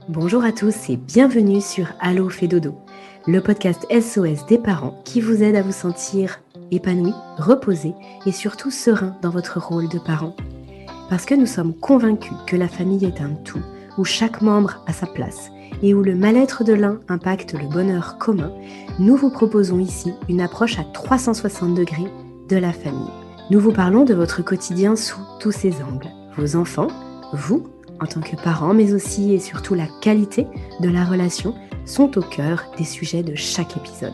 Bonjour à tous et bienvenue sur Allo fait dodo, le podcast SOS des parents qui vous aide à vous sentir épanoui, reposé et surtout serein dans votre rôle de parent. Parce que nous sommes convaincus que la famille est un tout, où chaque membre a sa place et où le mal-être de l'un impacte le bonheur commun, nous vous proposons ici une approche à 360 degrés de la famille. Nous vous parlons de votre quotidien sous tous ses angles, vos enfants, vous, en tant que parents, mais aussi et surtout la qualité de la relation sont au cœur des sujets de chaque épisode.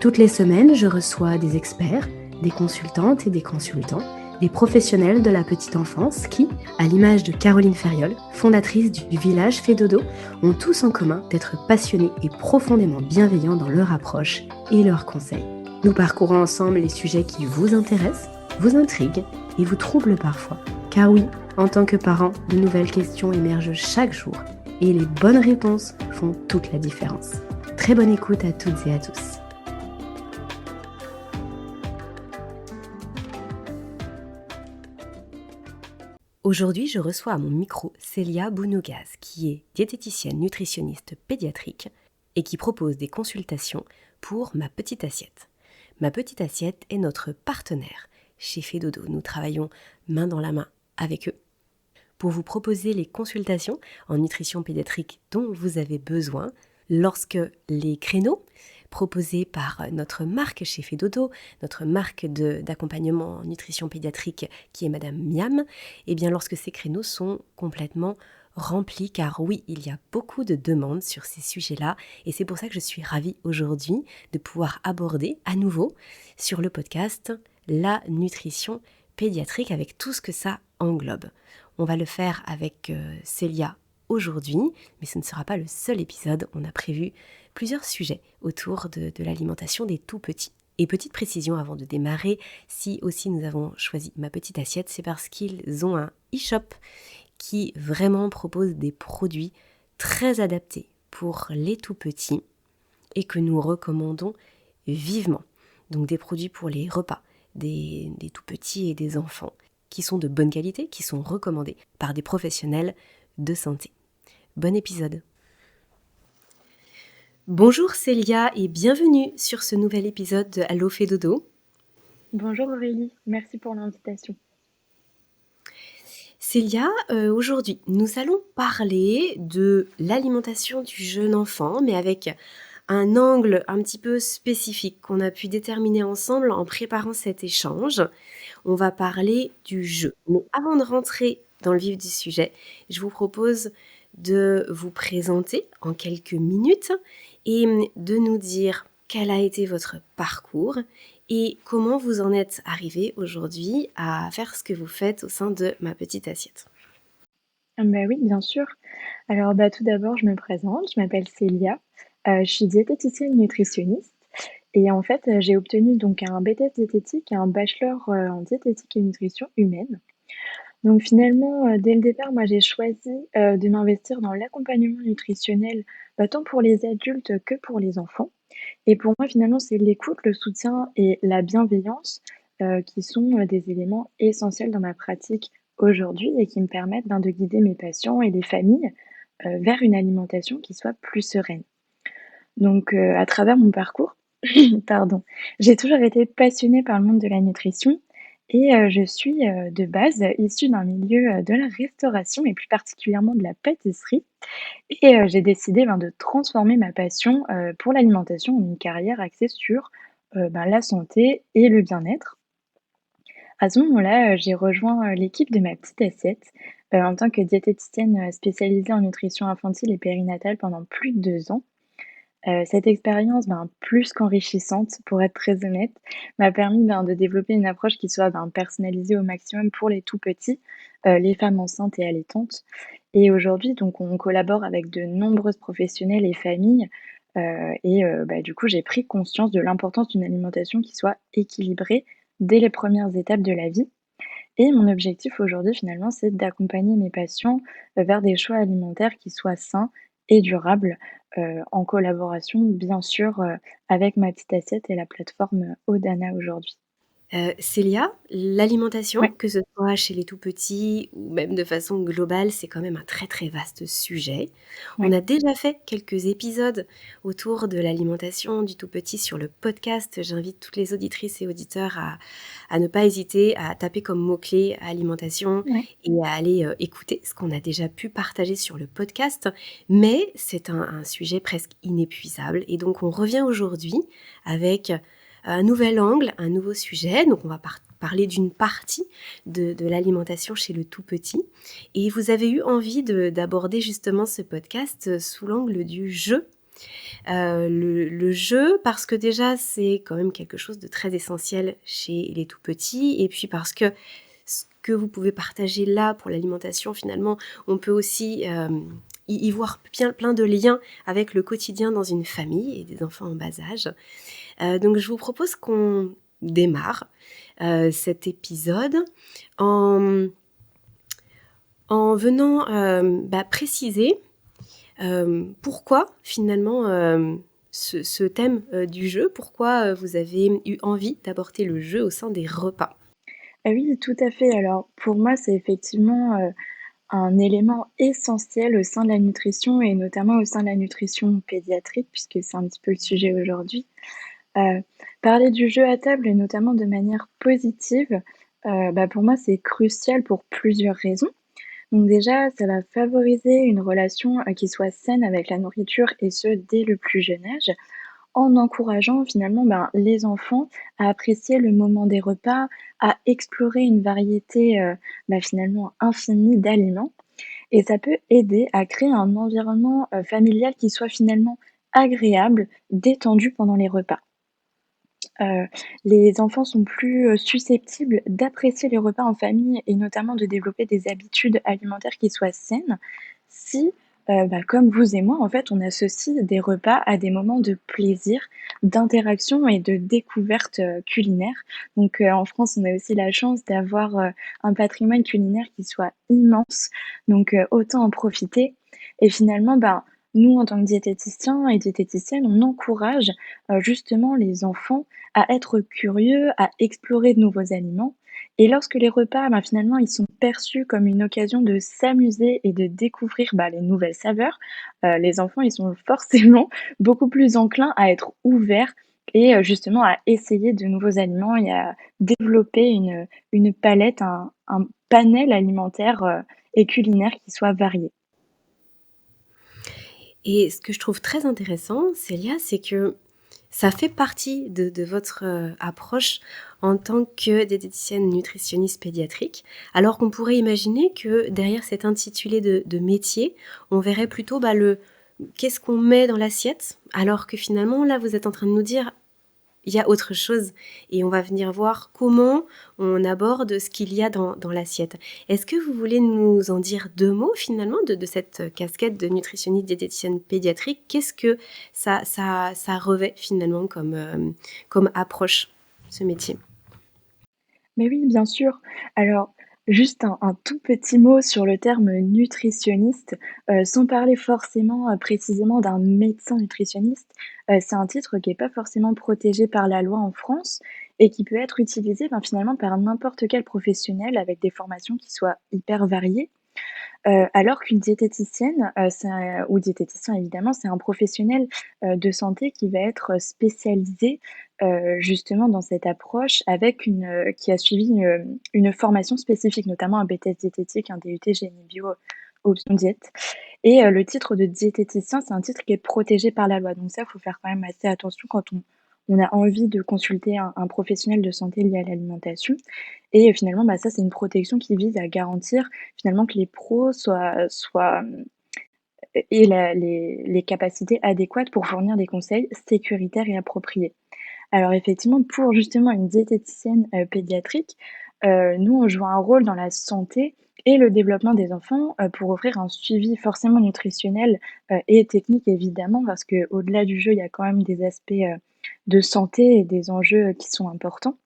Toutes les semaines, je reçois des experts, des consultantes et des consultants, des professionnels de la petite enfance qui, à l'image de Caroline Ferriol, fondatrice du village Fait Dodo, ont tous en commun d'être passionnés et profondément bienveillants dans leur approche et leurs conseils. Nous parcourons ensemble les sujets qui vous intéressent, vous intriguent et vous troublent parfois. Car oui, en tant que parent, de nouvelles questions émergent chaque jour et les bonnes réponses font toute la différence. Très bonne écoute à toutes et à tous. Aujourd'hui, je reçois à mon micro Célia Bounougaz, qui est diététicienne nutritionniste pédiatrique et qui propose des consultations pour Ma Petite Assiette. Ma Petite Assiette est notre partenaire chez Fait Dodo. Nous travaillons main dans la main avec eux pour vous proposer les consultations en nutrition pédiatrique dont vous avez besoin lorsque les créneaux proposés par notre marque chez Fait Dodo, notre marque d'accompagnement en nutrition pédiatrique qui est Madame Miam, et bien lorsque ces créneaux sont complètement remplis, car oui, il y a beaucoup de demandes sur ces sujets-là, et c'est pour ça que je suis ravie aujourd'hui de pouvoir aborder à nouveau sur le podcast la nutrition pédiatrique avec tout ce que ça englobe. On va le faire avec Célia aujourd'hui, mais ce ne sera pas le seul épisode. On a prévu plusieurs sujets autour de l'alimentation des tout-petits. Et petite précision avant de démarrer, si aussi nous avons choisi Ma Petite Assiette, c'est parce qu'ils ont un e-shop qui vraiment propose des produits très adaptés pour les tout-petits et que nous recommandons vivement. Donc des produits pour les repas des tout-petits et des enfants qui sont de bonne qualité, qui sont recommandés par des professionnels de santé. Bon épisode. Bonjour Célia et bienvenue sur ce nouvel épisode de Allo fait dodo. Bonjour Aurélie, merci pour l'invitation. Célia, aujourd'hui, nous allons parler de l'alimentation du jeune enfant, mais avec un angle un petit peu spécifique qu'on a pu déterminer ensemble en préparant cet échange. On va parler du jeu. Mais avant de rentrer dans le vif du sujet, je vous propose de vous présenter en quelques minutes et de nous dire quel a été votre parcours et comment vous en êtes arrivé aujourd'hui à faire ce que vous faites au sein de Ma Petite Assiette. Oui, bien sûr. Alors tout d'abord, je me présente, je m'appelle Célia, je suis diététicienne nutritionniste et en fait, j'ai obtenu donc un BTS diététique et un bachelor, en diététique et nutrition humaine. Donc finalement, dès le départ, moi j'ai choisi, de m'investir dans l'accompagnement nutritionnel, tant pour les adultes que pour les enfants et pour moi finalement, c'est l'écoute, le soutien et la bienveillance, qui sont, des éléments essentiels dans ma pratique aujourd'hui et qui me permettent, de guider mes patients et les familles, vers une alimentation qui soit plus sereine. Donc, à travers mon parcours, pardon, j'ai toujours été passionnée par le monde de la nutrition et je suis, de base, issue d'un milieu, de la restauration et plus particulièrement de la pâtisserie et j'ai décidé, de transformer ma passion, pour l'alimentation en une carrière axée sur, la santé et le bien-être. À ce moment-là, j'ai rejoint, l'équipe de Ma Petite Assiette, en tant que diététicienne, spécialisée en nutrition infantile et périnatale pendant plus de 2 ans. Cette expérience, plus qu'enrichissante, pour être très honnête, m'a permis, de développer une approche qui soit, personnalisée au maximum pour les tout petits, les femmes enceintes et allaitantes. Et aujourd'hui, donc, on collabore avec de nombreuses professionnels et familles, du coup, j'ai pris conscience de l'importance d'une alimentation qui soit équilibrée dès les premières étapes de la vie. Et mon objectif aujourd'hui, finalement, c'est d'accompagner mes patients, vers des choix alimentaires qui soient sains et durables, en collaboration bien sûr, avec Ma Petite Assiette et la plateforme, Odana aujourd'hui. Célia, l'alimentation, Ouais, que ce soit chez les tout petits ou même de façon globale, c'est quand même un très, très vaste sujet. On ouais. a déjà fait quelques épisodes autour de l'alimentation du tout petit sur le podcast. J'invite toutes les auditrices et auditeurs à ne pas hésiter à taper comme mot-clé alimentation Ouais. et à aller, écouter ce qu'on a déjà pu partager sur le podcast. Mais c'est un sujet presque inépuisable et donc on revient aujourd'hui avec un nouvel angle, un nouveau sujet. Donc on va parler d'une partie de l'alimentation chez le tout petit. Et vous avez eu envie d'aborder justement ce podcast sous l'angle du jeu. Le jeu, parce que déjà c'est quand même quelque chose de très essentiel chez les tout petits. Et puis parce que ce que vous pouvez partager là pour l'alimentation, finalement, on peut aussi y voir plein de liens avec le quotidien dans une famille et des enfants en bas âge. Donc je vous propose qu'on démarre cet épisode en, en venant préciser pourquoi finalement ce thème du jeu, pourquoi vous avez eu envie d'aborder le jeu au sein des repas. Ah oui, tout à fait. Alors pour moi, c'est effectivement, un élément essentiel au sein de la nutrition et notamment au sein de la nutrition pédiatrique puisque c'est un petit peu le sujet aujourd'hui. Heu, Parler du jeu à table et notamment de manière positive, pour moi, c'est crucial pour plusieurs raisons. Donc déjà, ça va favoriser une relation, qui soit saine avec la nourriture et ce, dès le plus jeune âge. En encourageant finalement, les enfants à apprécier le moment des repas, à explorer une variété, finalement infinie d'aliments et ça peut aider à créer un environnement, familial qui soit finalement agréable, détendu pendant les repas. Heu, les enfants sont plus, susceptibles d'apprécier les repas en famille et notamment de développer des habitudes alimentaires qui soient saines si, comme vous et moi, en fait, on associe des repas à des moments de plaisir, d'interaction et de découverte, culinaire. Donc, en France, on a aussi la chance d'avoir, un patrimoine culinaire qui soit immense, donc autant en profiter et finalement, nous, en tant que diététiciens et diététiciennes, on encourage, justement les enfants à être curieux, à explorer de nouveaux aliments et lorsque les repas, finalement, ils sont perçus comme une occasion de s'amuser et de découvrir, les nouvelles saveurs, les enfants, ils sont forcément beaucoup plus enclins à être ouverts et justement à essayer de nouveaux aliments et à développer une palette, un panel alimentaire, et culinaire qui soit varié. Et ce que je trouve très intéressant, Célia, c'est que ça fait partie de votre approche en tant que diététicienne nutritionniste pédiatrique, alors qu'on pourrait imaginer que derrière cet intitulé de métier, on verrait plutôt le qu'est-ce qu'on met dans l'assiette, alors que finalement là vous êtes en train de nous dire il y a autre chose et on va venir voir comment on aborde ce qu'il y a dans l'assiette. Est-ce que vous voulez nous en dire deux mots finalement de cette casquette de nutritionniste diététicienne pédiatrique? Qu'est-ce que ça revêt finalement comme approche, ce métier? Mais oui, bien sûr. Alors, juste un tout petit mot sur le terme nutritionniste, sans parler forcément, précisément d'un médecin nutritionniste. C'est un titre qui est pas forcément protégé par la loi en France et qui peut être utilisé, finalement par n'importe quel professionnel avec des formations qui soient hyper variées. Alors qu'une diététicienne, c'est un ou diététicien évidemment, c'est un professionnel, de santé qui va être spécialisé, justement dans cette approche avec qui a suivi une formation spécifique, notamment un BTS diététique, un DUT génie bio, option diète et le titre de diététicien, c'est un titre qui est protégé par la loi. Donc ça, il faut faire quand même assez attention quand on a envie de consulter un professionnel de santé lié à l'alimentation et finalement, ça, c'est une protection qui vise à garantir finalement que les pros soient, aient les capacités adéquates pour fournir des conseils sécuritaires et appropriés. Alors effectivement, pour justement une diététicienne, pédiatrique, nous, on joue un rôle dans la santé et le développement des enfants, pour offrir un suivi forcément nutritionnel, et technique évidemment parce qu'au-delà du jeu, il y a quand même des aspects, de santé et des enjeux, qui sont importants.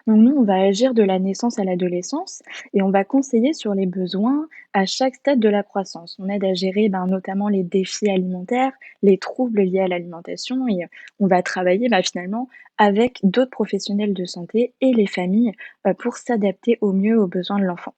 Donc nous, on va agir de la naissance à l'adolescence et on va conseiller sur les besoins à chaque stade de la croissance. On aide à gérer notamment les défis alimentaires, les troubles liés à l'alimentation et on va travailler finalement avec d'autres professionnels de santé et les familles pour s'adapter au mieux aux besoins de l'enfant.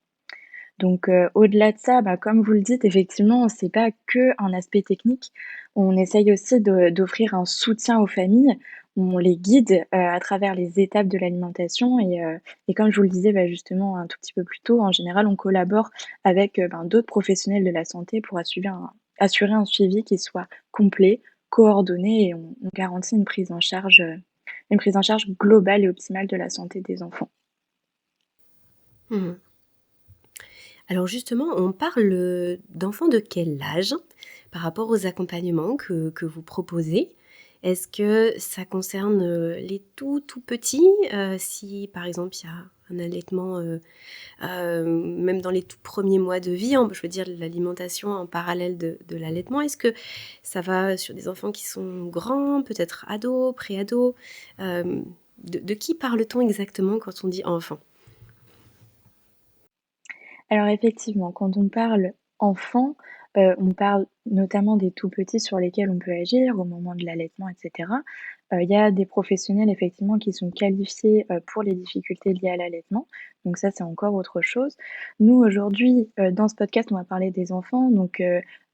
Donc, au-delà de ça, comme vous le dites, effectivement, c'est pas que un aspect technique. On essaye aussi d'offrir un soutien aux familles. On les guide, à travers les étapes de l'alimentation et comme je vous le disais, justement un tout petit peu plus tôt, en général, on collabore avec, d'autres professionnels de la santé pour assurer un suivi qui soit complet, coordonné et on garantit une prise en charge globale et optimale de la santé des enfants. Mmh. Alors justement, on parle d'enfants de quel âge par rapport aux accompagnements que vous proposez? Est-ce que ça concerne les tout petits, si par exemple il y a un allaitement, même dans les tout premiers mois de vie, je veux dire l'alimentation en parallèle de l'allaitement, est-ce que ça va sur des enfants qui sont grands, peut-être ados, préados? Euh, de qui parle-t-on exactement quand on dit enfant? Alors effectivement, quand on parle enfant, on parle notamment des tout petits sur lesquels on peut agir au moment de l'allaitement et cetera. Il y a des professionnels effectivement qui sont qualifiés, pour les difficultés liées à l'allaitement, donc ça, c'est encore autre chose. Nous aujourd'hui, dans ce podcast, on va parler des enfants, donc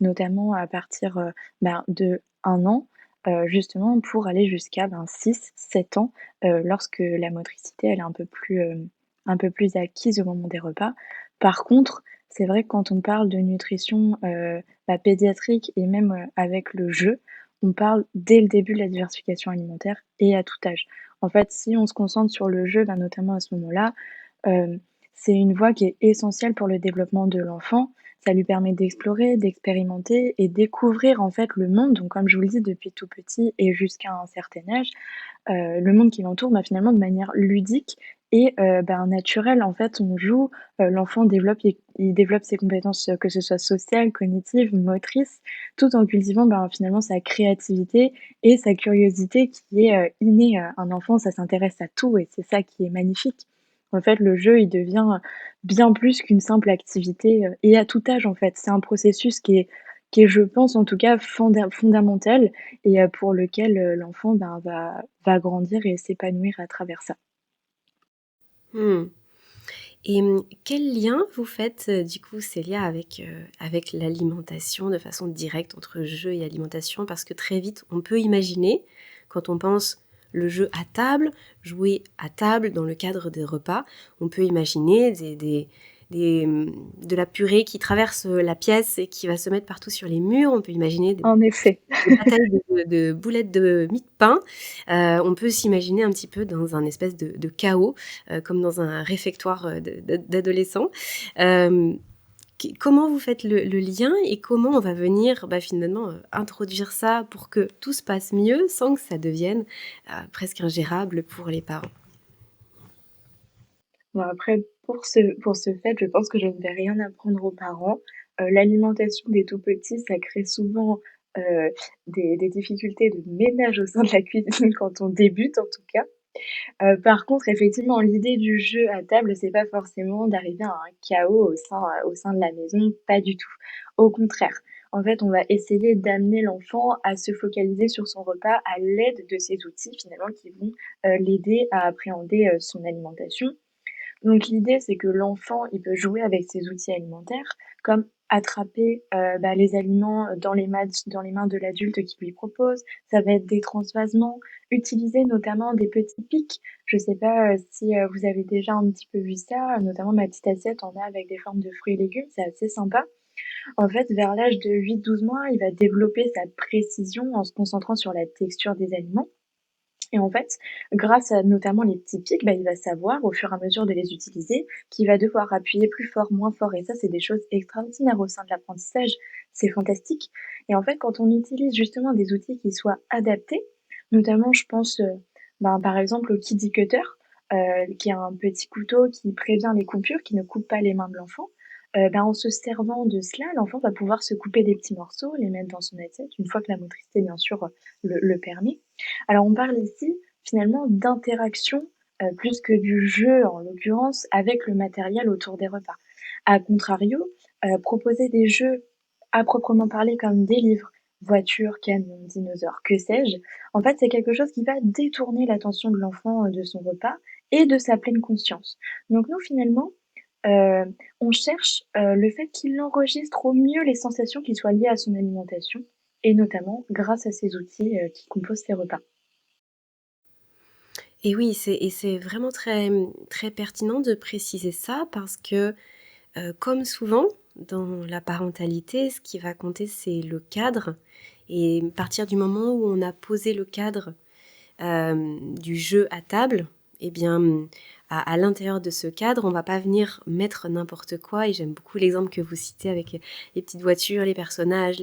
notamment à partir, de 1 an, justement pour aller jusqu'à 6-7 ans, lorsque la motricité elle est un peu plus acquise au moment des repas. Par contre, c'est vrai que quand on parle de nutrition, pédiatrique et même, avec le jeu, on parle dès le début de la diversification alimentaire et à tout âge. En fait, si on se concentre sur le jeu, notamment à ce moment-là, hem, c'est une voie qui est essentielle pour le développement de l'enfant. Ça lui permet d'explorer, d'expérimenter et découvrir en fait le monde, donc comme je vous le dis depuis tout petit et jusqu'à un certain âge, le monde qui l'entoure, finalement de manière ludique et naturelle. En fait, on joue, l'enfant il développe ses compétences, que ce soit sociales, cognitives, motrices, tout en cultivant, finalement sa créativité et sa curiosité qui est, innée. Un enfant, ça s'intéresse à tout et c'est ça qui est magnifique. En fait, le jeu, il devient, bien plus qu'une simple activité, et à tout âge, en fait. C'est un processus qui est, je pense, en tout cas, fondamental et pour lequel, l'enfant, va grandir et s'épanouir à travers ça. Hmm. Et quel lien vous faites, du coup, Célia, avec l'alimentation de façon directe entre jeu et alimentation? Parce que très vite, on peut imaginer, quand on pense le jeu à table, jouer à table dans le cadre des repas, on peut imaginer de la purée qui traverse la pièce et qui va se mettre partout sur les murs. On peut imaginer En effet. des batailles de boulettes de mie de pain. On peut s'imaginer un petit peu dans un espèce de chaos, comme dans un réfectoire d'adolescents. Euh, Comment vous faites le lien et comment on va venir finalement introduire ça pour que tout se passe mieux sans que ça devienne presque ingérable pour les parents? Bon après pour ce fait, je pense que je ne vais rien apprendre aux parents. L'alimentation des tout petits, ça crée souvent, heu, des difficultés de ménage au sein de la cuisine quand on débute en tout cas. Par contre, effectivement, l'idée du jeu à table, c'est pas forcément d'arriver à un chaos au sein de la maison, pas du tout. Au contraire, en fait, on va essayer d'amener l'enfant à se focaliser sur son repas à l'aide de ces outils finalement qui vont, l'aider à appréhender, son alimentation. Donc l'idée, c'est que l'enfant, il peut jouer avec ses outils alimentaires, comme attraper, les aliments dans les mains de l'adulte qui lui propose. Ça va être des transvasements, utiliser notamment des petits pics. Je sais pas, si, vous avez déjà un petit peu vu ça, notamment ma petite assiette en a avec des formes de fruits et légumes, c'est assez sympa. En fait, vers l'âge de 8-12 mois, il va développer sa précision en se concentrant sur la texture des aliments. Et en fait, grâce à notamment les petits pics, il va savoir au fur et à mesure de les utiliser qu'il va devoir appuyer plus fort, moins fort et ça, c'est des choses extraordinaires au sein de l'apprentissage. C'est fantastique et en fait, quand on utilise justement des outils qui soient adaptés, notamment je pense, par exemple au Kiddy Cutter, qui est un petit couteau qui prévient les coupures, qui ne coupe pas les mains de l'enfant. En se servant de cela, l'enfant va pouvoir se couper des petits morceaux, les mettre dans son assiette, une fois que la motricité bien sûr, le permet. Alors on parle ici finalement d'interaction, plus que du jeu, en l'occurrence, avec le matériel autour des repas. À contrario, proposer des jeux à proprement parler comme des livres, voitures, camions, dinosaures, que sais-je, en fait, c'est quelque chose qui va détourner l'attention de l'enfant, de son repas et de sa pleine conscience. Donc nous, finalement, on cherche, le fait qu'il enregistre au mieux les sensations qui soient liées à son alimentation et notamment grâce à ces outils, qui composent ses repas. Et oui, c'est vraiment très, très pertinent de préciser ça parce que, comme souvent dans la parentalité, ce qui va compter, c'est le cadre et à partir du moment où on a posé le cadre, du jeu à table, eh bien, à l'intérieur de ce cadre, on va pas venir mettre n'importe quoi. Et j'aime beaucoup l'exemple que vous citez avec les petites voitures, les personnages,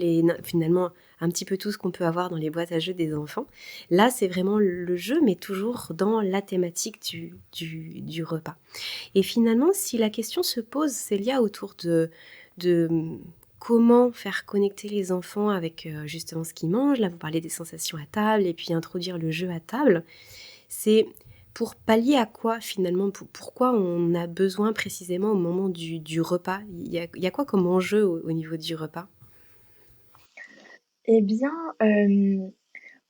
finalement un petit peu tout ce qu'on peut avoir dans les boîtes à jeux des enfants. Là, c'est vraiment le jeu, mais toujours dans la thématique du repas. Et finalement, si la question se pose, Célia, autour de comment faire connecter les enfants avec justement ce qu'ils mangent, là vous parlez des sensations à table et puis introduire le jeu à table, c'est pour pallier à quoi finalement, pourquoi on a besoin précisément au moment du repas, il y a quoi comme enjeu au niveau du repas? Eh bien,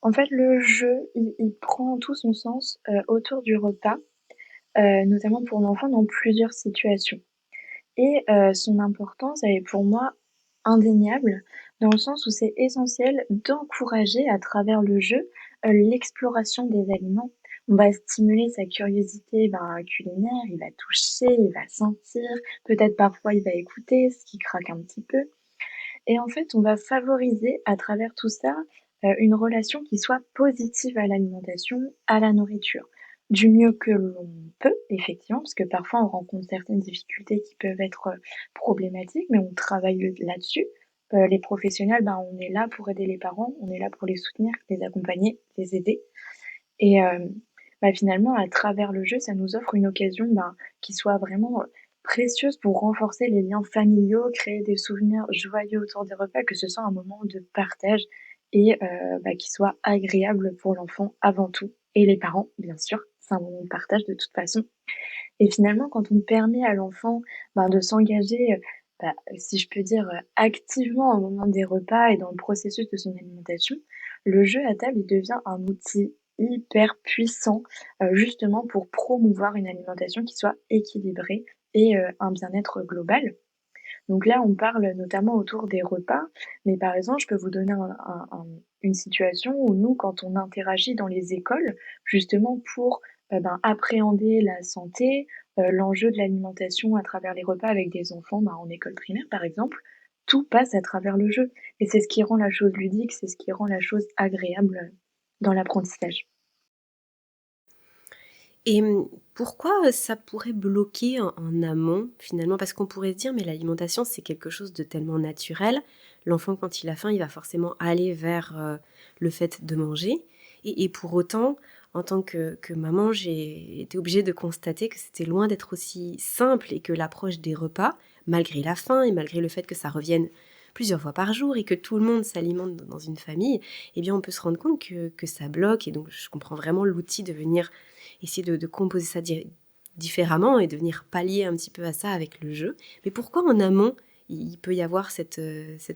en fait, le jeu, il prend tout son sens, autour du repas, notamment pour l'enfant dans plusieurs situations. Et son importance, elle est pour moi indéniable, dans le sens où c'est essentiel d'encourager à travers le jeu, l'exploration des aliments. On va stimuler sa curiosité, culinaire, il va toucher, il va sentir, peut-être parfois il va écouter, ce qui craque un petit peu. Et en fait, on va favoriser à travers tout ça, une relation qui soit positive à l'alimentation, à la nourriture. Du mieux que l'on peut, effectivement, parce que parfois on rencontre certaines difficultés qui peuvent être, problématiques, mais on travaille là-dessus. Les professionnels, on est là pour aider les parents, on est là pour les soutenir, les accompagner, les aider et finalement, à travers le jeu, ça nous offre une occasion, qui soit vraiment, précieuse pour renforcer les liens familiaux, créer des souvenirs joyeux autour des repas, que ce soit un moment de partage et qui soit agréable pour l'enfant avant tout et les parents, bien sûr. C'est un moment de partage de toute façon et finalement, quand on permet à l'enfant, de s'engager, si je peux dire, activement au moment des repas et dans le processus de son alimentation, le jeu à table, il devient un outil hyper puissant, justement pour promouvoir une alimentation qui soit équilibrée et un bien-être global. Donc là, on parle notamment autour des repas, mais par exemple, je peux vous donner une situation où nous, quand on interagit dans les écoles, justement pour appréhender la santé, l'enjeu de l'alimentation à travers les repas avec des enfants en école primaire, par exemple, tout passe à travers le jeu. Et c'est ce qui rend la chose ludique, c'est ce qui rend la chose agréable dans l'apprentissage. Et pourquoi ça pourrait bloquer en amont finalement? Parce qu'on pourrait se dire: «Mais l'alimentation, c'est quelque chose de tellement naturel. L'enfant, quand il a faim, il va forcément aller vers, le fait de manger» et pour autant, en tant que maman, j'ai été obligée de constater que c'était loin d'être aussi simple et que l'approche des repas, malgré la faim et malgré le fait que ça revienne plusieurs fois par jour et que tout le monde s'alimente dans une famille, eh bien, on peut se rendre compte que ça bloque et donc je comprends vraiment l'outil de venir essayer de composer ça différemment et de venir pallier un petit peu à ça avec le jeu. Mais pourquoi en amont, il peut y avoir cet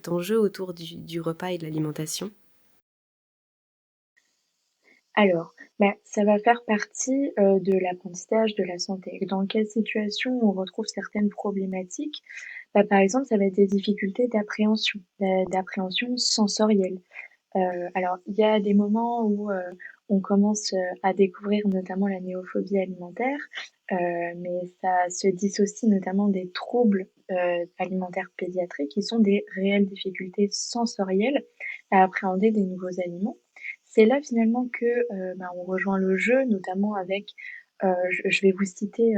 enjeu autour du repas et de l'alimentation? Alors, ça va faire partie, de l'apprentissage de la santé. Dans quelle situation on retrouve certaines problématiques? Par exemple, ça va être des difficultés d'appréhension sensorielle. Alors, il y a des moments où, on commence, à découvrir notamment la néophobie alimentaire, mais ça se dissocie notamment des troubles, alimentaires pédiatriques qui sont des réelles difficultés sensorielles à appréhender des nouveaux aliments. C'est là finalement que, on rejoint le jeu, notamment avec, je vais vous citer,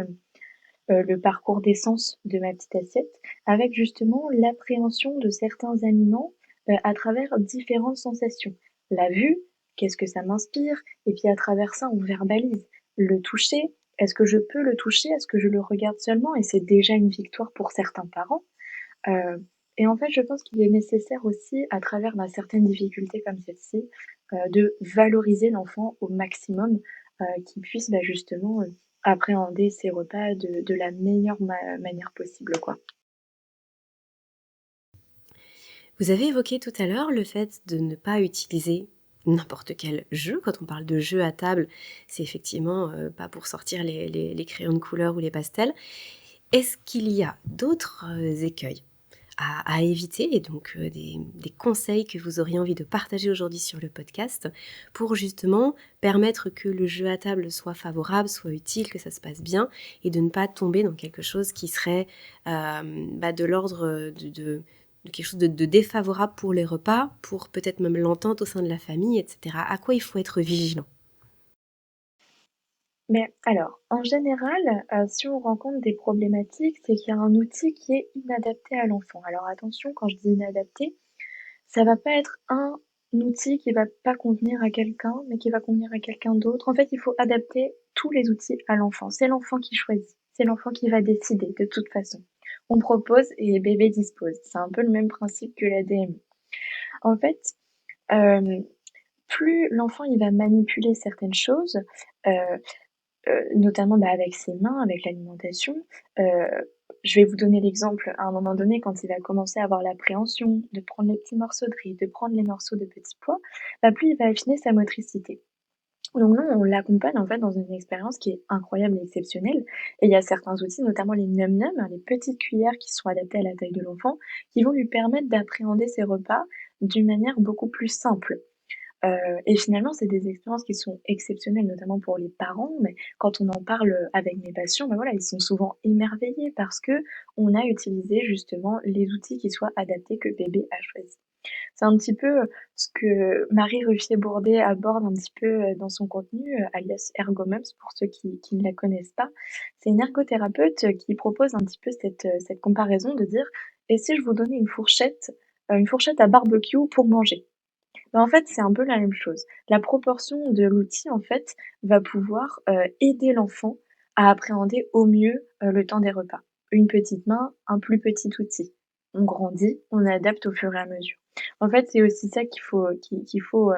le parcours d'essence de ma petite assiette, avec justement l'appréhension de certains aliments, à travers différentes sensations. La vue, qu'est-ce que ça m'inspire? Et puis à travers ça, on verbalise. Le toucher, est-ce que je peux le toucher? Est-ce que je le regarde seulement? Et c'est déjà une victoire pour certains parents. Et en fait, je pense qu'il est nécessaire aussi, à travers, certaines difficultés comme celle-ci, de valoriser l'enfant au maximum, qu'il puisse, justement, appréhender ses repas de la meilleure manière possible, quoi. Vous avez évoqué tout à l'heure le fait de ne pas utiliser n'importe quel jeu. Quand on parle de jeu à table, c'est effectivement pas pour sortir les crayons de couleur ou les pastels. Est-ce qu'il y a d'autres écueils à éviter et donc des conseils que vous auriez envie de partager aujourd'hui sur le podcast pour justement permettre que le jeu à table soit favorable, soit utile, que ça se passe bien et de ne pas tomber dans quelque chose qui serait de l'ordre de quelque chose de défavorable pour les repas, pour peut-être même l'entente au sein de la famille, etc. À quoi il faut être vigilant? Mais alors, en général, si on rencontre des problématiques, c'est qu'il y a un outil qui est inadapté à l'enfant. Alors attention, quand je dis inadapté, ça va pas être un outil qui va pas convenir à quelqu'un, mais qui va convenir à quelqu'un d'autre. En fait, il faut adapter tous les outils à l'enfant. C'est l'enfant qui choisit, c'est l'enfant qui va décider de toute façon. On propose et bébé dispose. C'est un peu le même principe que la DMI. En fait, hem, plus l'enfant il va manipuler certaines choses, heu notamment, avec ses mains, avec l'alimentation. Heu, je vais vous donner l'exemple, à un moment donné, quand il va commencer à avoir l'appréhension de prendre les petits morceaux de riz, de prendre les morceaux de petits pois, plus il va affiner sa motricité. Donc nous, on l'accompagne, en fait, dans une expérience qui est incroyable et exceptionnelle et il y a certains outils, notamment les num-nums, hein, les petites cuillères qui sont adaptées à la taille de l'enfant, qui vont lui permettre d'appréhender ses repas d'une manière beaucoup plus simple. Et finalement, c'est des expériences qui sont exceptionnelles, notamment pour les parents, mais quand on en parle, avec mes patients, voilà, ils sont souvent émerveillés parce qu'on a utilisé justement les outils qui soient adaptés que bébé a choisi. C'est un petit peu, ce que Marie Ruffier-Bourdet aborde un petit peu, dans son contenu, alias Ergomoms pour ceux qui ne la connaissent pas. C'est une ergothérapeute, qui propose un petit peu cette comparaison de dire: «Et si je vous donnais une fourchette à barbecue pour manger?» En fait, c'est un peu la même chose. La proportion de l'outil, en fait, va pouvoir, aider l'enfant à appréhender au mieux, le temps des repas. Une petite main, un plus petit outil. On grandit, on adapte au fur et à mesure. En fait, c'est aussi ça qu'il faut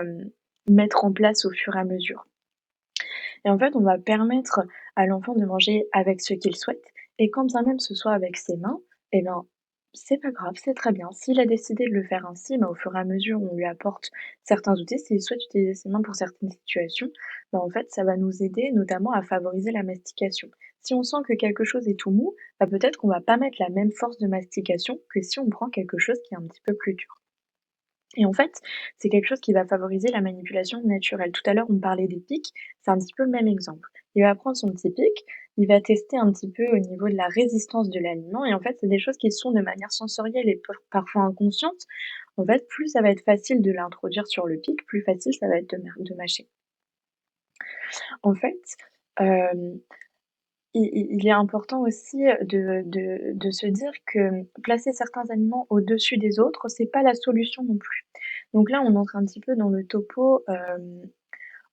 mettre en place au fur et à mesure. Et en fait, on va permettre à l'enfant de manger avec ce qu'il souhaite et quand bien même ce soit avec ses mains, eh ben, c'est pas grave, c'est très bien. S'il a décidé de le faire ainsi, au fur et à mesure, on lui apporte certains outils. S'il souhaite utiliser ses mains pour certaines situations, en fait, ça va nous aider notamment à favoriser la mastication. Si on sent que quelque chose est tout mou, peut-être qu'on va pas mettre la même force de mastication que si on prend quelque chose qui est un petit peu plus dur. Et en fait, c'est quelque chose qui va favoriser la manipulation naturelle. Tout à l'heure, on parlait des pics, c'est un petit peu le même exemple. Il va prendre son petit pic, il va tester un petit peu au niveau de la résistance de l'aliment et en fait, c'est des choses qui sont de manière sensorielle et parfois inconsciente. En fait, plus ça va être facile de l'introduire sur le pic, plus facile ça va être de mâcher. En fait, hem, il est important aussi de se dire que placer certains aliments au-dessus des autres, c'est pas la solution non plus. Donc là, on entre un petit peu dans le topo,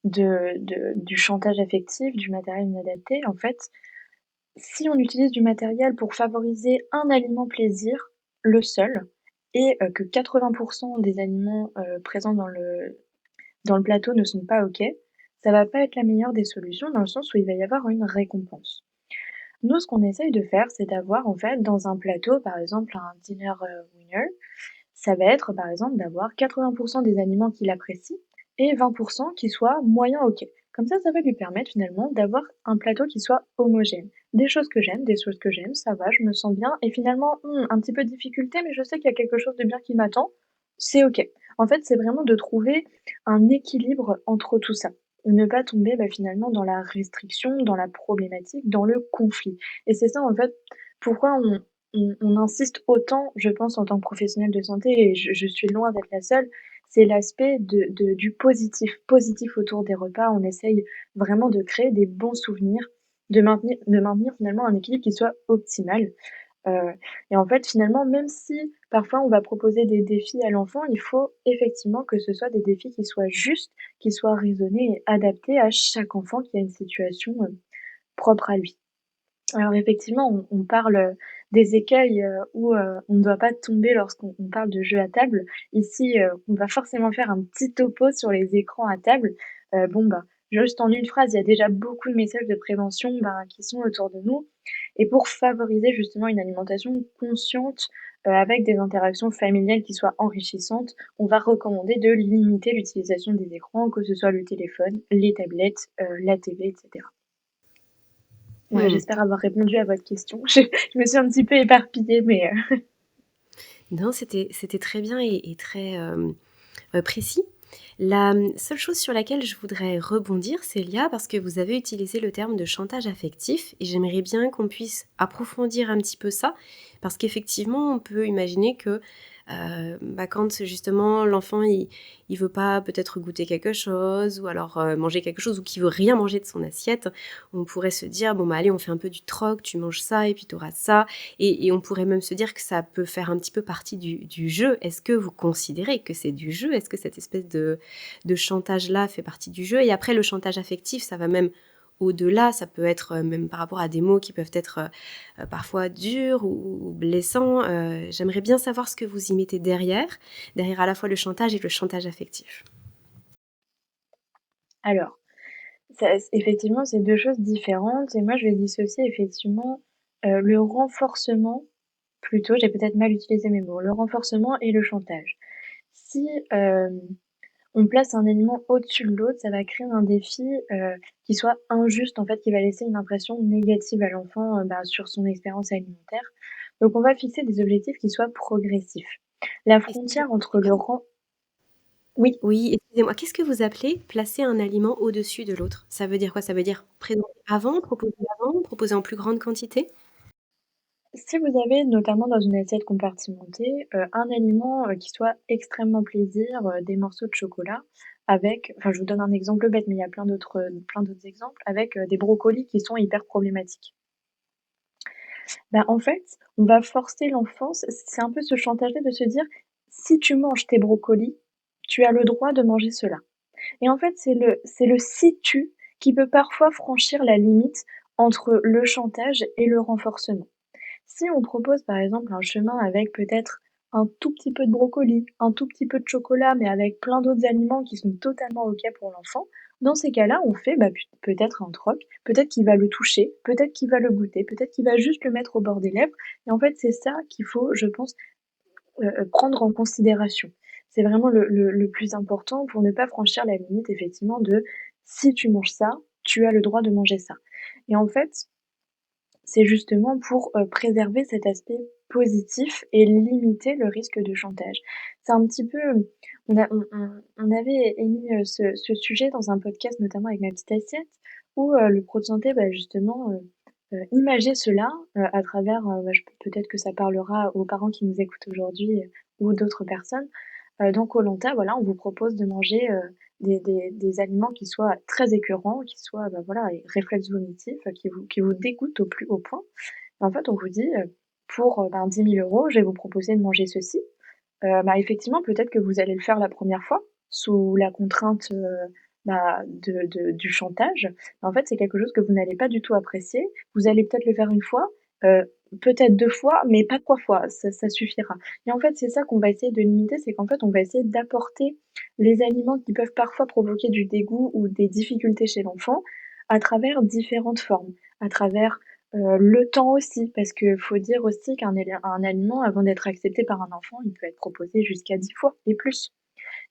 du chantage affectif, du matériel inadapté. En fait, si on utilise du matériel pour favoriser un aliment plaisir, le seul, et que 80 des aliments, présents dans le plateau ne sont pas OK, ça va pas être la meilleure des solutions dans le sens où il va y avoir une récompense. Nous, ce qu'on essaye de faire, c'est d'avoir en fait dans un plateau, par exemple un dinner, winner, ça va être par exemple d'avoir 80 des aliments qu'il apprécie et 20 qui soient moyen OK. Comme ça va lui permettre finalement d'avoir un plateau qui soit homogène. Des choses que j'aime, ça va, je me sens bien et finalement, un petit peu de difficulté, mais je sais qu'il y a quelque chose de bien qui m'attend, c'est OK. En fait, c'est vraiment de trouver un équilibre entre tout ça. Ne pas tomber, finalement dans la restriction, dans la problématique, dans le conflit et c'est ça en fait, pourquoi on insiste autant, je pense, en tant que professionnel de santé et je suis loin d'être la seule, c'est l'aspect du positif autour des repas. On essaye vraiment de créer des bons souvenirs, de maintenir finalement un équilibre qui soit optimal. Heu et en fait, finalement, même si parfois on va proposer des défis à l'enfant, il faut effectivement que ce soit des défis qui soient justes, qui soient raisonnés et adaptés à chaque enfant qui a une situation, propre à lui. Alors effectivement, on parle, des écueils, où, on ne doit pas tomber lorsqu'on parle de jeux à table. Ici, on va forcément faire un petit topo sur les écrans à table. Bon, juste en une phrase, il y a déjà beaucoup de messages de prévention, qui sont autour de nous et pour favoriser justement une alimentation consciente, avec des interactions familiales qui soient enrichissantes, on va recommander de limiter l'utilisation des écrans, que ce soit le téléphone, les tablettes, la TV et cetera. Ouais, Mmh. j'espère avoir répondu à votre question. Je me suis un petit peu éparpillée, mais Non, c'était très bien et très, précis. La seule chose sur laquelle je voudrais rebondir, Célia, parce que vous avez utilisé le terme de chantage affectif et j'aimerais bien qu'on puisse approfondir un petit peu ça, parce qu'effectivement, on peut imaginer que quand justement l'enfant il veut pas peut-être goûter quelque chose ou alors manger quelque chose ou qu'il veut rien manger de son assiette, on pourrait se dire bon bah allez on fait un peu du troc, tu manges ça et puis tu auras ça et on pourrait même se dire que ça peut faire un petit peu partie du jeu. Est-ce que vous considérez que c'est du jeu? Est-ce que cette espèce de chantage-là fait partie du jeu? Et après, le chantage affectif, ça va même au-delà, ça peut être même par rapport à des mots qui peuvent être parfois durs ou blessants. J'aimerais bien savoir ce que vous y mettez derrière à la fois le chantage et le chantage affectif. alors, ça effectivement, c'est 2 choses différentes et moi, je vais dissocier effectivement, le renforcement plutôt, j'ai peut-être mal utilisé mes mots, le renforcement et le chantage. Si, on place un aliment au-dessus de l'autre, ça va créer un défi, qui soit injuste, en fait, qui va laisser une impression négative à l'enfant, sur son expérience alimentaire. Donc on va fixer des objectifs qui soient progressifs. La frontière entre le ren oui, Oui, excusez-moi, qu'est-ce que vous appelez placer un aliment au-dessus de l'autre? Ça veut dire quoi? Ça veut dire présenter avant, proposer en plus grande quantité? si vous avez notamment dans une assiette compartimentée, un aliment, qui soit extrêmement plaisir, des morceaux de chocolat avec je vous donne un exemple bête, mais il y a plein d'autres exemples avec, des brocolis qui sont hyper problématiques. En fait, on va forcer l'enfant, c'est un peu ce chantage-là de se dire: «Si tu manges tes brocolis, tu as le droit de manger cela». Et en fait, c'est le «si tu» qui peut parfois franchir la limite entre le chantage et le renforcement. Si on propose par exemple un chemin avec peut-être un tout petit peu de brocoli, un tout petit peu de chocolat, mais avec plein d'autres aliments qui sont totalement OK pour l'enfant, dans ces cas-là, on fait peut-être un troc, peut-être qu'il va le toucher, peut-être qu'il va le goûter, peut-être qu'il va juste le mettre au bord des lèvres. Et en fait, c'est ça qu'il faut, je pense, prendre en considération. C'est vraiment le plus important pour ne pas franchir la limite effectivement de si tu manges ça, tu as le droit de manger ça. Et en fait, c'est justement pour, préserver cet aspect positif et limiter le risque de chantage. C'est un petit peu, on avait émis, ce sujet dans un podcast, notamment avec Ma Petite Assiette, où, le pro de santé, justement, imageait cela, à travers, je peut-être que ça parlera aux parents qui nous écoutent aujourd'hui, ou d'autres personnes. Dans koh voilà, on vous propose de manger, des aliments qui soient très écœurants, qui soient, voilà, réflexes vomitifs, qui vous dégoûtent au plus haut point. Et en fait, on vous dit, pour, 10 000 €, je vais vous proposer de manger ceci. Effectivement, peut-être que vous allez le faire la première fois sous la contrainte, de du chantage. En fait, c'est quelque chose que vous n'allez pas du tout apprécier. Vous allez peut-être le faire une fois, peut-être 2 fois, mais pas 3 fois, ça suffira. Et en fait, c'est ça qu'on va essayer de limiter, c'est qu'en fait, on va essayer d'apporter les aliments qui peuvent parfois provoquer du dégoût ou des difficultés chez l'enfant à travers différentes formes, à travers, le temps aussi, parce que faut dire aussi un aliment avant d'être accepté par un enfant, il peut être proposé jusqu'à 10 fois et plus.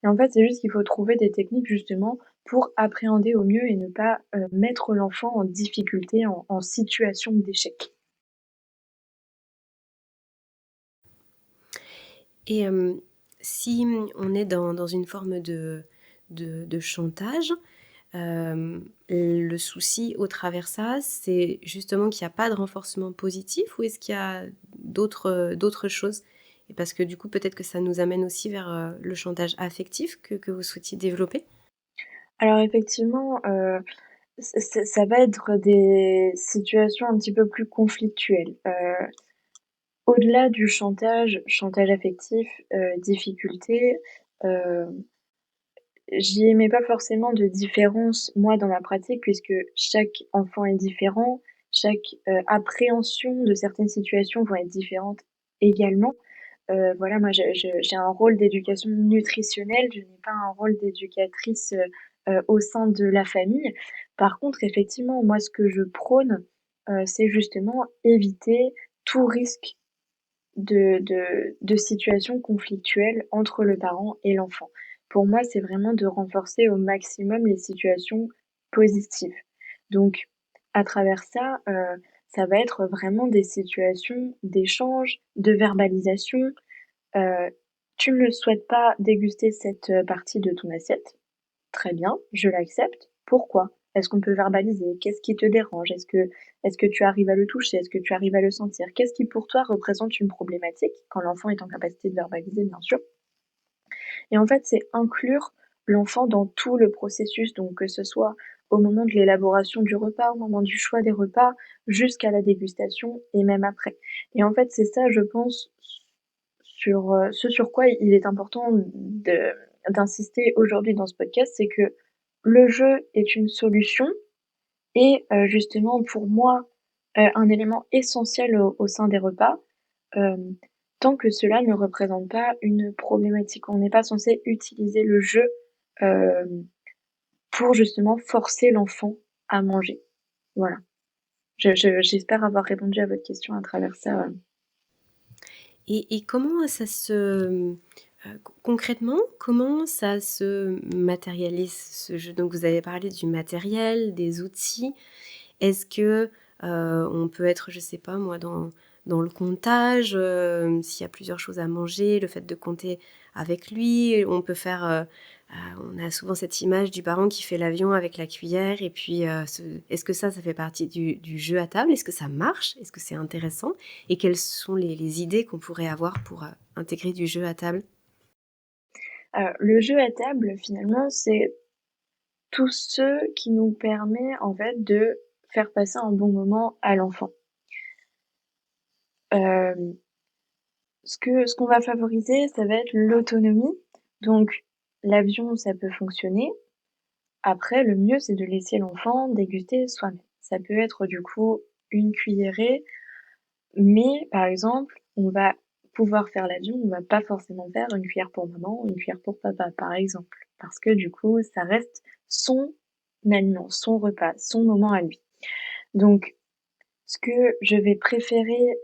Et en fait, c'est juste qu'il faut trouver des techniques justement pour appréhender au mieux et ne pas, mettre l'enfant en difficulté, en situation d'échec. Et si on est dans une forme de chantage, le souci au travers ça, c'est justement qu'il y a pas de renforcement positif ou est-ce qu'il y a d'autres choses? Et parce que du coup, peut-être que ça nous amène aussi vers, le chantage affectif que vous souhaitiez développer? Alors effectivement, ça va être des situations un petit peu plus conflictuelles. Au-delà du chantage affectif, difficulté, heu, j'y mets pas forcément de différence, moi, dans ma pratique, puisque chaque enfant est différent, chaque, appréhension de certaines situations vont être différentes également. Voilà, moi, j'ai un rôle d'éducation nutritionnelle, je n'ai pas un rôle d'éducatrice, au sein de la famille. Par contre, effectivement, moi, ce que je prône, c'est justement éviter tout risque de situations conflictuelles entre le parent et l'enfant. Pour moi, c'est vraiment de renforcer au maximum les situations positives. Donc, à travers ça, ça va être vraiment des situations d'échange, de verbalisation. Heu, Tu ne souhaites pas déguster cette, partie de ton assiette? Très bien, je l'accepte. Pourquoi? Est-ce qu'on peut verbaliser? Qu'est-ce qui te dérange? Est-ce que tu arrives à le toucher? Est-ce que tu arrives à le sentir? Qu'est-ce qui pour toi représente une problématique? Quand l'enfant est en capacité de verbaliser, bien sûr. Et en fait, c'est inclure l'enfant dans tout le processus, donc que ce soit au moment de l'élaboration du repas, au moment du choix des repas, jusqu'à la dégustation et même après. Et en fait, c'est ça, je pense, sur ce sur quoi il est important d'insister aujourd'hui dans ce podcast, c'est que le jeu est une solution et justement pour moi, un élément essentiel au sein des repas, hem, tant que cela ne représente pas une problématique. On n'est pas censé utiliser le jeu, hem, pour justement forcer l'enfant à manger. Voilà. J'espère avoir répondu à votre question à travers ça, Et comment ça se, concrètement, comment ça se matérialise ce jeu? Donc vous avez parlé du matériel, des outils. Est-ce que, on peut être, je sais pas moi, dans le comptage, s'il y a plusieurs choses à manger, le fait de compter avec lui, on peut faire, on a souvent cette image du parent qui fait l'avion avec la cuillère et puis, est-ce que ça fait partie du jeu à table? Est-ce que ça marche? Est-ce que c'est intéressant? Et quelles sont les idées qu'on pourrait avoir pour, intégrer du jeu à table? le jeu à table finalement, c'est tout ce qui nous permet en fait de faire passer un bon moment à l'enfant. Hem, ce qu'on va favoriser, ça va être l'autonomie. Donc l'avion, ça peut fonctionner. Après, le mieux, c'est de laisser l'enfant déguster soi-même. Ça peut être du coup une cuillerée, mais par exemple, on va pouvoir faire l'avion, on va pas forcément faire une cuillère pour maman, une cuillère pour papa, par exemple. Parce que du coup, ça reste son aliment, son repas, son moment à lui. Donc, ce que je vais préférer,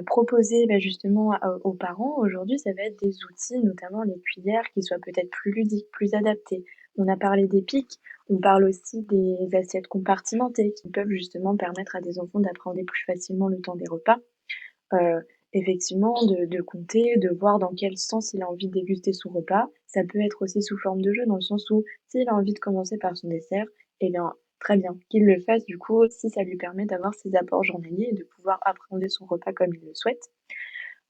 proposer, bah, justement aux parents aujourd'hui, ça va être des outils, notamment les cuillères qui soient peut-être plus ludiques, plus adaptés. On a parlé des pics, on parle aussi des assiettes compartimentées qui peuvent justement permettre à des enfants d'appréhender plus facilement le temps des repas. Heu, Effectivement de compter, de voir dans quel sens il a envie de déguster son repas. Ça peut être aussi sous forme de jeu dans le sens où s'il a envie de commencer par son dessert, eh bien, très bien, qu'il le fasse du coup si ça lui permet d'avoir ses apports journaliers et de pouvoir appréhender son repas comme il le souhaite.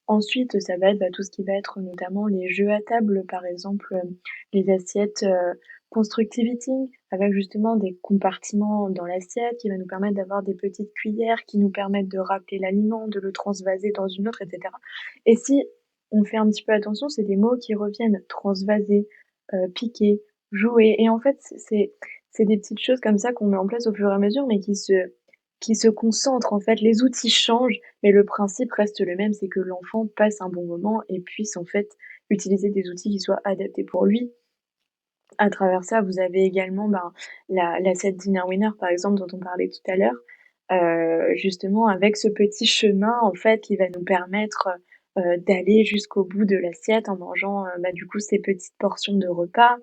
Ensuite, ça va être, bah, tout ce qui va être notamment les jeux à table, par exemple, les assiettes, constructive eating avec justement des compartiments dans l'assiette qui va nous permettre d'avoir des petites cuillères qui nous permettent de racler l'aliment, de le transvaser dans une autre et cetera. Et si on fait un petit peu attention, c'est des mots qui reviennent: transvaser, piquer, jouer et en fait, c'est des petites choses comme ça qu'on met en place au fur et à mesure mais qui se concentrent en fait. Les outils changent mais le principe reste le même, c'est que l'enfant passe un bon moment et puisse en fait utiliser des outils qui soient adaptés pour lui. À travers ça, vous avez également, ben, l'assiette dinner winner par exemple dont on parlait tout à l'heure, justement avec ce petit chemin en fait qui va nous permettre, d'aller jusqu'au bout de l'assiette en mangeant, bah, du coup ces petites portions de repas.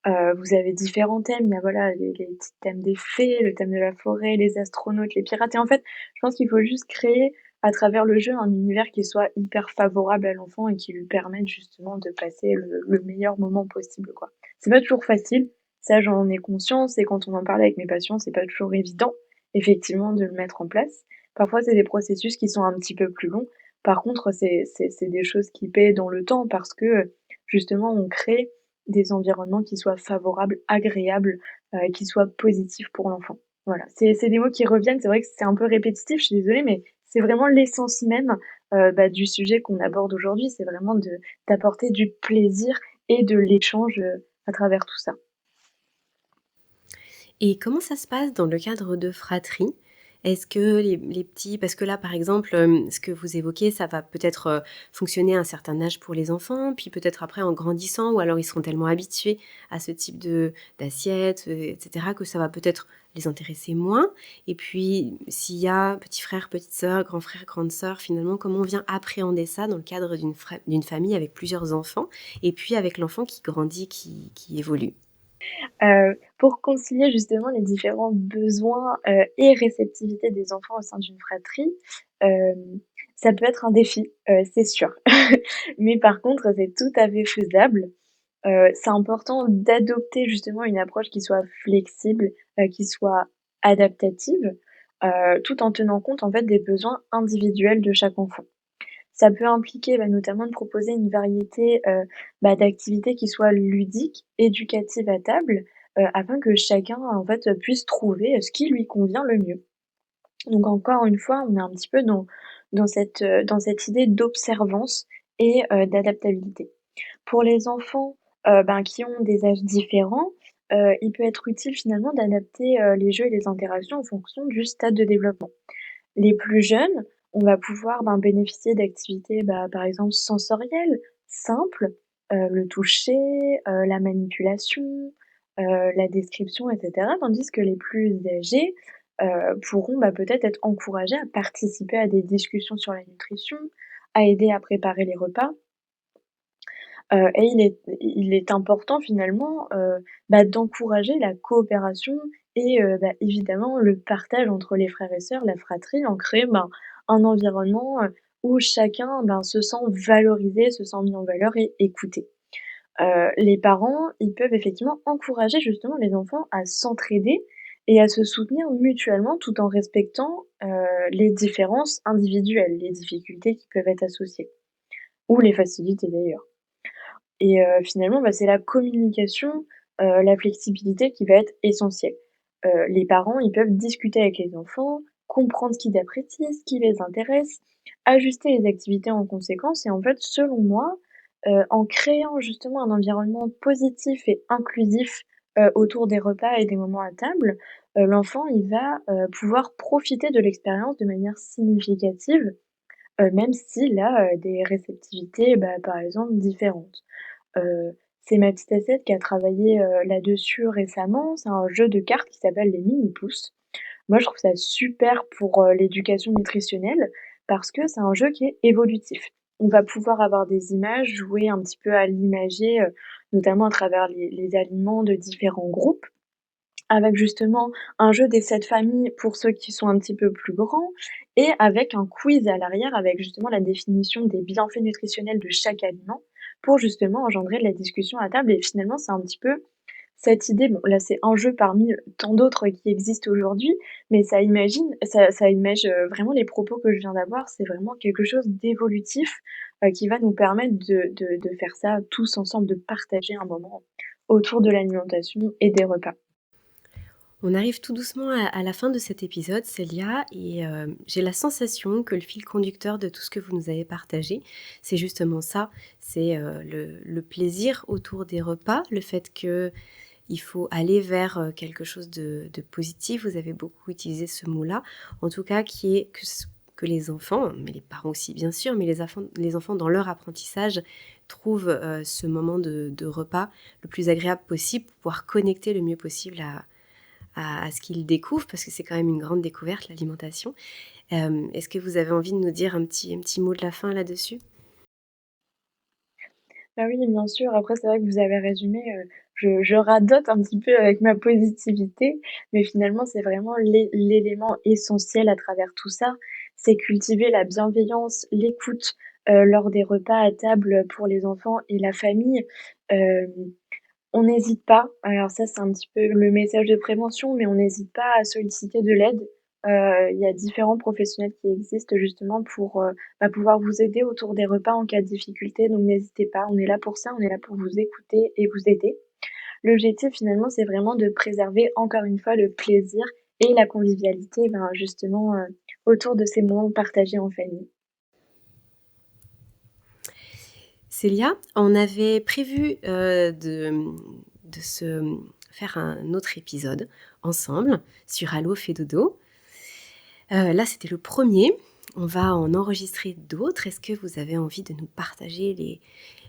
Vous avez différents thèmes, il y a voilà les petits thèmes des fées, le thème de la forêt, les astronautes, les pirates et en fait, je pense qu'il faut juste créer à travers le jeu un univers qui soit hyper favorable à l'enfant et qui lui permette justement de passer le meilleur moment possible, quoi. C'est pas toujours facile, ça j'en ai conscience et quand on en parle avec mes patients, c'est pas toujours évident, effectivement, de le mettre en place. Parfois, c'est des processus qui sont un petit peu plus longs. Par contre, c'est des choses qui paient dans le temps parce que, justement, on crée des environnements qui soient favorables, agréables, qui soient positifs pour l'enfant. Voilà, c'est des mots qui reviennent, c'est vrai que c'est un peu répétitif, je suis désolée, mais c'est vraiment l'essence même, bah, du sujet qu'on aborde aujourd'hui. C'est vraiment d'apporter du plaisir et de l'échange, à travers tout ça. Et comment ça se passe dans le cadre de fratrie? Est-ce que les petits parce que là, par exemple, ce que vous évoquez, ça va peut-être, fonctionner à un certain âge pour les enfants, puis peut-être après en grandissant ou alors ils seront tellement habitués à ce type d'assiette, et cetera, que ça va peut-être les intéresser moins. Et puis s'il y a petit frère, petite sœur, grand frère, grande sœur, finalement, comment on vient appréhender ça dans le cadre d'une famille avec plusieurs enfants et puis avec l'enfant qui grandit, qui évolue? Pour concilier justement les différents besoins, et réceptivité des enfants au sein d'une fratrie, ça peut être un défi, c'est sûr. Mais par contre, c'est tout à fait faisable. C'est important d'adopter justement une approche qui soit flexible, qui soit adaptative, tout en tenant compte en fait des besoins individuels de chaque enfant. Ça peut impliquer, notamment de proposer une variété, d'activités qui soient ludiques, éducatives à table, afin que chacun, en fait, puisse trouver, ce qui lui convient le mieux. Donc encore une fois, on est un petit peu dans cette idée d'observance et d'adaptabilité. Pour les enfants, qui ont des âges différents, il peut être utile finalement d'adapter, les jeux et les interactions en fonction du stade de développement. Les plus jeunes, on va pouvoir, bénéficier d'activités, par exemple sensorielles, simples, le toucher, la manipulation, la description et cetera. Tandis que les plus âgés, pourront, peut-être être encouragés à participer à des discussions sur la nutrition, à aider à préparer les repas. Et il est important finalement, d'encourager la coopération et évidemment le partage entre les frères et sœurs, la fratrie, en créer, un environnement, où chacun, se sent valorisé, se sent mis en valeur et écouté. Les parents, ils peuvent effectivement encourager justement les enfants à s'entraider et à se soutenir mutuellement tout en respectant, les différences individuelles, les difficultés qui peuvent être associées ou les facilités d'ailleurs. Et finalement, c'est la communication, la flexibilité qui va être essentielle. Les parents, ils peuvent discuter avec les enfants, comprendre ce qu'ils apprécient, ce qui les intéresse, ajuster les activités en conséquence et en fait, selon moi, en créant justement un environnement positif et inclusif, autour des repas et des moments à table, l'enfant, il va, pouvoir profiter de l'expérience de manière significative, même s'il a, des réceptivités, par exemple différentes. C'est ma petite assiette qui a travaillé, là-dessus récemment. C'est un jeu de cartes qui s'appelle les mini pouces. Moi, je trouve ça super pour, l'éducation nutritionnelle parce que c'est un jeu qui est évolutif. On va pouvoir avoir des images, jouer un petit peu à l'imager, notamment à travers les aliments de différents groupes avec justement un jeu des 7 familles pour ceux qui sont un petit peu plus grands et avec un quiz à l'arrière avec justement la définition des bienfaits nutritionnels de chaque aliment pour justement engendrer de la discussion à table et finalement, c'est un petit peu cette idée, bon là, c'est un jeu parmi, tant d'autres qui existent aujourd'hui, mais ça image, vraiment les propos que je viens d'avoir. C'est vraiment quelque chose d'évolutif, qui va nous permettre de faire ça tous ensemble, de partager un moment autour de l'alimentation et des repas. On arrive tout doucement à la fin de cet épisode, Célia, et j'ai la sensation que le fil conducteur de tout ce que vous nous avez partagé, c'est justement ça, c'est le plaisir autour des repas, le fait que il faut aller vers quelque chose de positif. Vous avez beaucoup utilisé ce mot-là, en tout cas qui est que les enfants, mais les parents aussi bien sûr, mais les enfants dans leur apprentissage trouvent ce moment de repas le plus agréable possible pour pouvoir connecter le mieux possible à ce qu'ils découvrent, parce que c'est quand même une grande découverte, l'alimentation. Est-ce que vous avez envie de nous dire un petit mot de la fin là-dessus? Bah oui, bien sûr. Après, c'est vrai que vous avez résumé, je radote un petit peu avec ma positivité, mais finalement, c'est vraiment l'élément essentiel à travers tout ça. C'est cultiver la bienveillance, l'écoute, lors des repas à table, pour les enfants et la famille. Hem, on n'hésite pas, alors ça, c'est un petit peu le message de prévention, mais on n'hésite pas à solliciter de l'aide. Il y a différents professionnels qui existent justement pour, pouvoir vous aider autour des repas en cas de difficulté, donc n'hésitez pas, on est là pour ça, on est là pour vous écouter et vous aider. L'objectif finalement, c'est vraiment de préserver encore une fois le plaisir et la convivialité, justement, autour de ces moments partagés en famille. Célia, on avait prévu de se faire un autre épisode ensemble sur Allo fait dodo. Là, c'était le premier. On va en enregistrer d'autres. Est-ce que vous avez envie de nous partager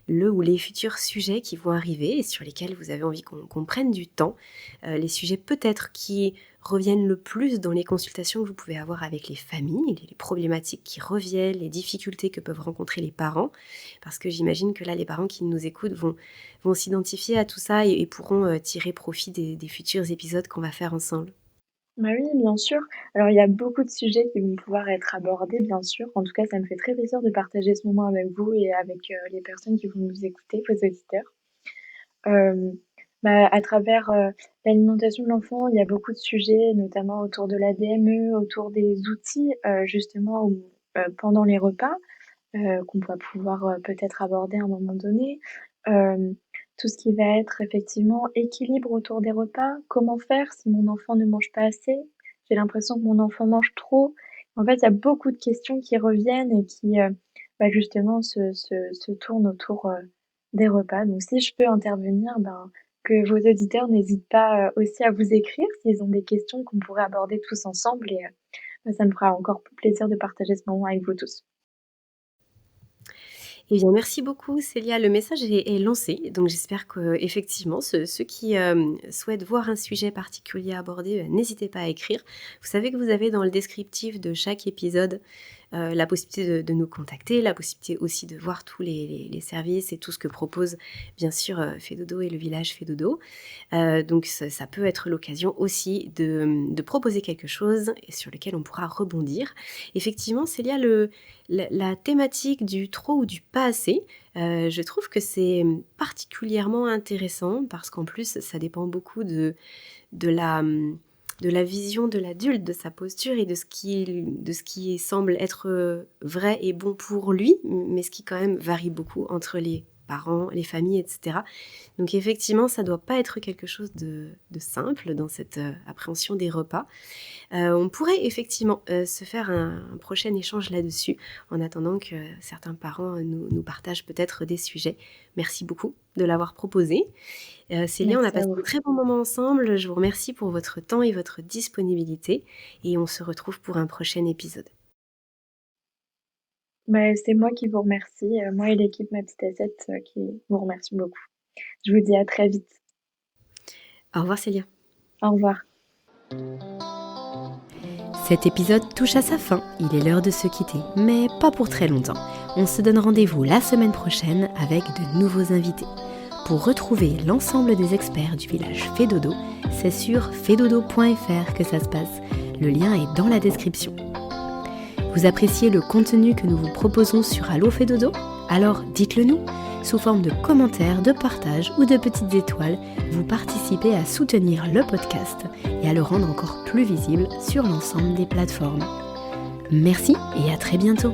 le ou les futurs sujets qui vont arriver et sur lesquels vous avez envie qu'on prenne du temps, les sujets peut-être qui reviennent le plus dans les consultations que vous pouvez avoir avec les familles, les problématiques qui reviennent, les difficultés que peuvent rencontrer les parents, parce que j'imagine que là, les parents qui nous écoutent vont s'identifier à tout ça et pourront tirer profit des futurs épisodes qu'on va faire ensemble. Bah oui, bien sûr. Alors, il y a beaucoup de sujets qui vont pouvoir être abordés, bien sûr. En tout cas, ça me fait très plaisir de partager ce moment avec vous et avec les personnes qui vont nous écouter, vos auditeurs. Euh, à travers l'alimentation de l'enfant, il y a beaucoup de sujets, notamment autour de la DME, autour des outils, justement, pendant les repas, qu'on va pouvoir peut-être aborder à un moment donné. Euh, Tout ce qui va être effectivement équilibre autour des repas. Comment faire si mon enfant ne mange pas assez? J'ai l'impression que mon enfant mange trop. En fait, il y a beaucoup de questions qui reviennent et qui justement se tournent autour des repas. Donc si je peux intervenir, que vos auditeurs n'hésitent pas aussi à vous écrire s'ils ont des questions qu'on pourrait aborder tous ensemble et ça me fera encore plus plaisir de partager ce moment avec vous tous. Eh bien, merci beaucoup Célia, le message est lancé, donc j'espère qu'effectivement ceux qui souhaitent voir un sujet particulier abordé, n'hésitez pas à écrire. Vous savez que vous avez dans le descriptif de chaque épisode la possibilité de nous contacter, la possibilité aussi de voir tous les services et tout ce que propose bien sûr Fedodo et le village Fedodo. Donc ça peut être l'occasion aussi de proposer quelque chose sur lequel on pourra rebondir. Effectivement, Célia, la thématique du trop ou du pas assez, je trouve que c'est particulièrement intéressant parce qu'en plus, ça dépend beaucoup de la vision de l'adulte, de sa posture et de ce qui semble être vrai et bon pour lui, mais ce qui quand même varie beaucoup entre les parents, les familles, etc. Donc effectivement, ça ne doit pas être quelque chose de simple dans cette appréhension des repas. On pourrait effectivement se faire un prochain échange là-dessus, en attendant que certains parents nous partagent peut-être des sujets. Merci beaucoup de l'avoir proposé. Célia, on a Merci à passé vous. un très bon moment ensemble. Je vous remercie pour votre temps et votre disponibilité. Et on se retrouve pour un prochain épisode. C'est moi qui vous remercie, moi et l'équipe Ma Petite Assiette qui vous remercie beaucoup. Je vous dis à très vite. Au revoir Célia. Au revoir. Cet épisode touche à sa fin, il est l'heure de se quitter, mais pas pour très longtemps. On se donne rendez-vous la semaine prochaine avec de nouveaux invités. Pour retrouver l'ensemble des experts du village Fedodo, c'est sur fedodo.fr que ça se passe. Le lien est dans la description. Vous appréciez le contenu que nous vous proposons sur Allo Fedodo? Alors dites-le nous. Sous forme de commentaires, de partages ou de petites étoiles, vous participez à soutenir le podcast et à le rendre encore plus visible sur l'ensemble des plateformes. Merci et à très bientôt.